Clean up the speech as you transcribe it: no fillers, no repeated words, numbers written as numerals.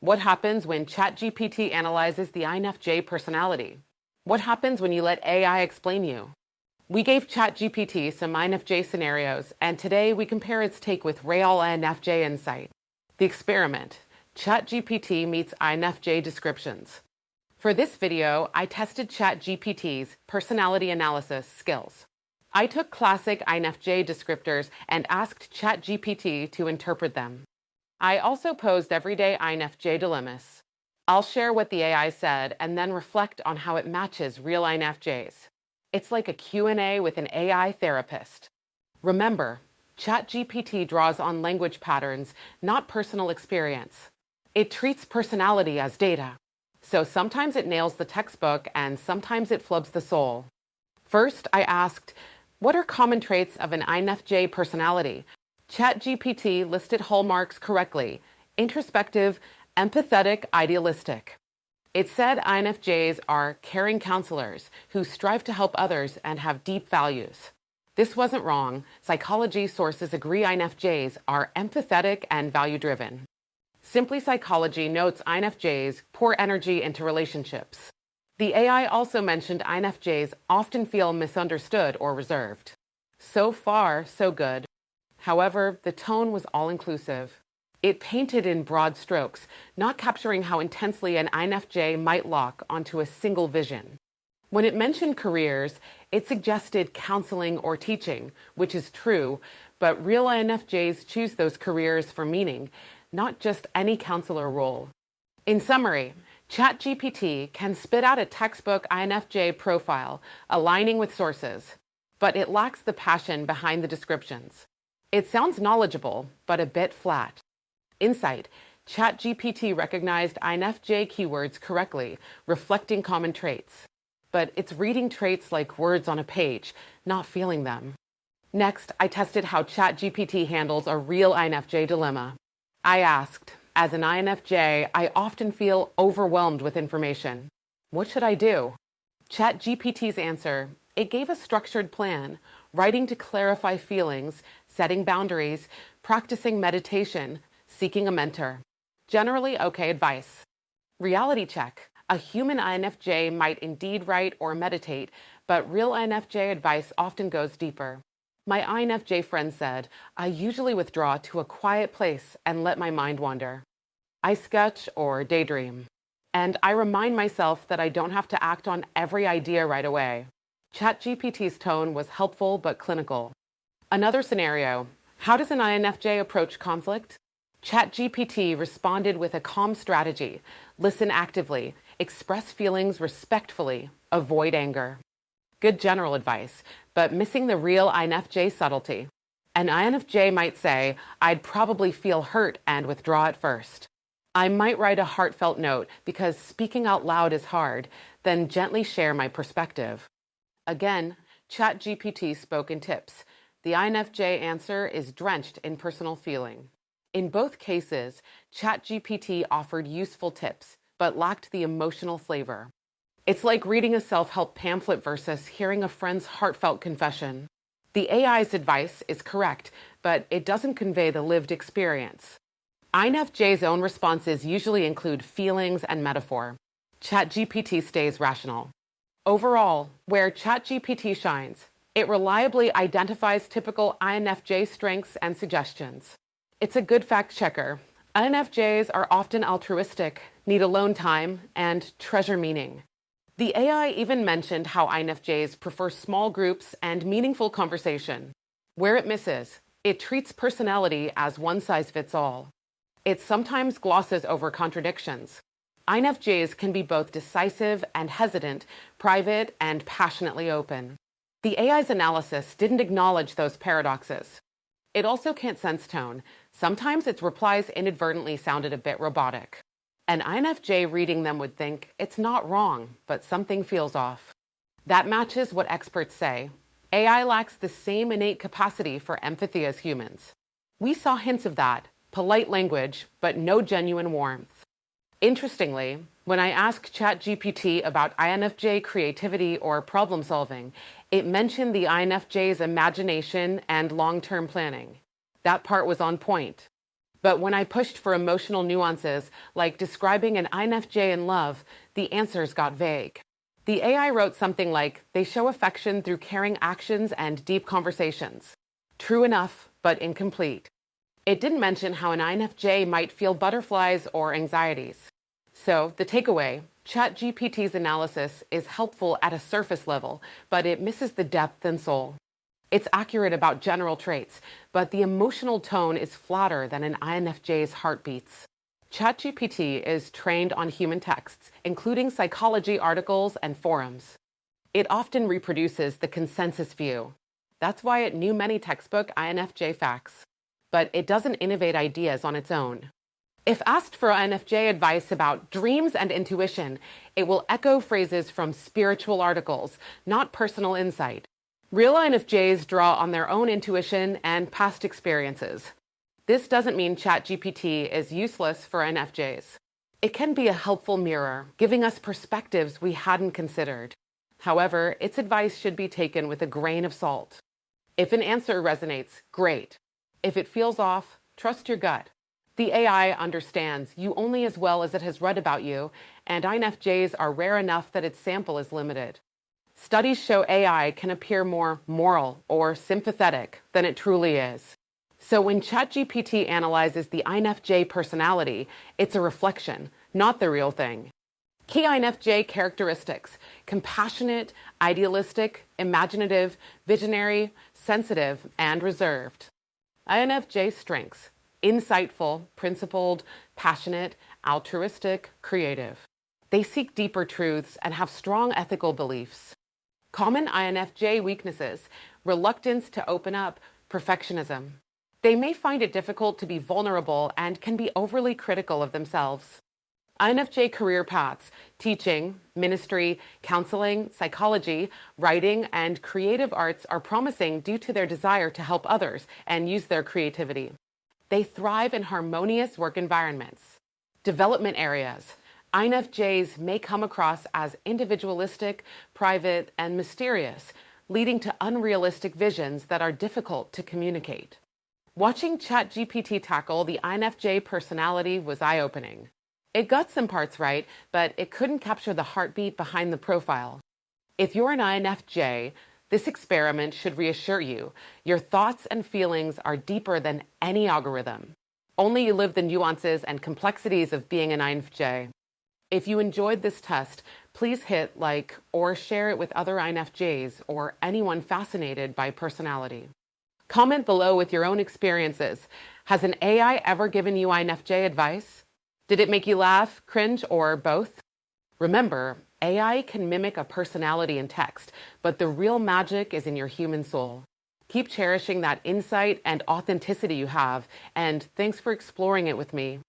What happens when ChatGPT analyzes the INFJ personality? What happens when you let AI explain you? We gave ChatGPT some INFJ scenarios, and today we compare its take with real INFJ insight. The experiment: ChatGPT meets INFJ descriptions. For this video, I tested ChatGPT's personality analysis skills. I took classic INFJ descriptors and asked ChatGPT to interpret them. I also posed everyday INFJ dilemmas. I'll share what the AI said and then reflect on how it matches real INFJs. It's like a Q&A with an AI therapist. Remember, ChatGPT draws on language patterns, not personal experience. It treats personality as data. So sometimes it nails the textbook and sometimes it flubs the soul. First, I asked, what are common traits of an INFJ personality? ChatGPT listed hallmarks correctly: introspective, empathetic, idealistic. It said INFJs are caring counselors who strive to help others and have deep values. This wasn't wrong. Psychology sources agree INFJs are empathetic and value-driven. Simply Psychology notes INFJs pour energy into relationships. The AI also mentioned INFJs often feel misunderstood or reserved. So far, so good. However, the tone was all-inclusive. It painted in broad strokes, not capturing how intensely an INFJ might lock onto a single vision. When it mentioned careers, it suggested counseling or teaching, which is true, but real INFJs choose those careers for meaning, not just any counselor role. In summary, ChatGPT can spit out a textbook INFJ profile, aligning with sources, but it lacks the passion behind the descriptions. It sounds knowledgeable, but a bit flat. Insight: ChatGPT recognized INFJ keywords correctly, reflecting common traits. But it's reading traits like words on a page, not feeling them. Next, I tested how ChatGPT handles a real INFJ dilemma. I asked, as an INFJ, I often feel overwhelmed with information. What should I do? ChatGPT's answer: it gave a structured plan: writing to clarify feelings, setting boundaries, practicing meditation, seeking a mentor. Generally okay advice. Reality check: a human INFJ might indeed write or meditate, but real INFJ advice often goes deeper. My INFJ friend said, I usually withdraw to a quiet place and let my mind wander. I sketch or daydream. And I remind myself that I don't have to act on every idea right away. ChatGPT's tone was helpful but clinical. Another scenario: how does an INFJ approach conflict? ChatGPT responded with a calm strategy: listen actively, express feelings respectfully, avoid anger. Good general advice, but missing the real INFJ subtlety. An INFJ might say, I'd probably feel hurt and withdraw at first. I might write a heartfelt note because speaking out loud is hard, then gently share my perspective. Again, ChatGPT spoke in tips. The INFJ answer is drenched in personal feeling. In both cases, ChatGPT offered useful tips, but lacked the emotional flavor. It's like reading a self-help pamphlet versus hearing a friend's heartfelt confession. The AI's advice is correct, but it doesn't convey the lived experience. INFJ's own responses usually include feelings and metaphor. ChatGPT stays rational. Overall, where ChatGPT shines, it reliably identifies typical INFJ strengths and suggestions. It's a good fact checker. INFJs are often altruistic, need alone time, and treasure meaning. The AI even mentioned how INFJs prefer small groups and meaningful conversation. Where it misses, it treats personality as one size fits all. It sometimes glosses over contradictions. INFJs can be both decisive and hesitant, private and passionately open. The AI's analysis didn't acknowledge those paradoxes. It also can't sense tone. Sometimes its replies inadvertently sounded a bit robotic. An INFJ reading them would think, it's not wrong, but something feels off. That matches what experts say. AI lacks the same innate capacity for empathy as humans. We saw hints of that: polite language, but no genuine warmth. Interestingly, when I asked ChatGPT about INFJ creativity or problem solving, it mentioned the INFJ's imagination and long-term planning. That part was on point. But when I pushed for emotional nuances, like describing an INFJ in love, the answers got vague. The AI wrote something like, they show affection through caring actions and deep conversations. True enough, but incomplete. It didn't mention how an INFJ might feel butterflies or anxieties. So, the takeaway, ChatGPT's analysis is helpful at a surface level, but it misses the depth and soul. It's accurate about general traits, but the emotional tone is flatter than an INFJ's heartbeats. ChatGPT is trained on human texts, including psychology articles and forums. It often reproduces the consensus view. That's why it knew many textbook INFJ facts. But it doesn't innovate ideas on its own. If asked for INFJ advice about dreams and intuition, it will echo phrases from spiritual articles, not personal insight. Real INFJs draw on their own intuition and past experiences. This doesn't mean ChatGPT is useless for INFJs. It can be a helpful mirror, giving us perspectives we hadn't considered. However, its advice should be taken with a grain of salt. If an answer resonates, great. If it feels off, trust your gut. The AI understands you only as well as it has read about you, and INFJs are rare enough that its sample is limited. Studies show AI can appear more moral or sympathetic than it truly is. So when ChatGPT analyzes the INFJ personality, it's a reflection, not the real thing. Key INFJ characteristics: compassionate, idealistic, imaginative, visionary, sensitive, and reserved. INFJ strengths: insightful, principled, passionate, altruistic, creative. They seek deeper truths and have strong ethical beliefs. Common INFJ weaknesses: reluctance to open up, perfectionism. They may find it difficult to be vulnerable and can be overly critical of themselves. INFJ career paths: teaching, ministry, counseling, psychology, writing, and creative arts are promising due to their desire to help others and use their creativity. They thrive in harmonious work environments. Development areas: INFJs may come across as individualistic, private, and mysterious, leading to unrealistic visions that are difficult to communicate. Watching ChatGPT tackle the INFJ personality was eye-opening. It got some parts right, but it couldn't capture the heartbeat behind the profile. If you're an INFJ, this experiment should reassure you. Your thoughts and feelings are deeper than any algorithm. Only you live the nuances and complexities of being an INFJ. If you enjoyed this test, please hit like or share it with other INFJs or anyone fascinated by personality. Comment below with your own experiences. Has an AI ever given you INFJ advice? Did it make you laugh, cringe, or both? Remember, AI can mimic a personality in text, but the real magic is in your human soul. Keep cherishing that insight and authenticity you have, and thanks for exploring it with me.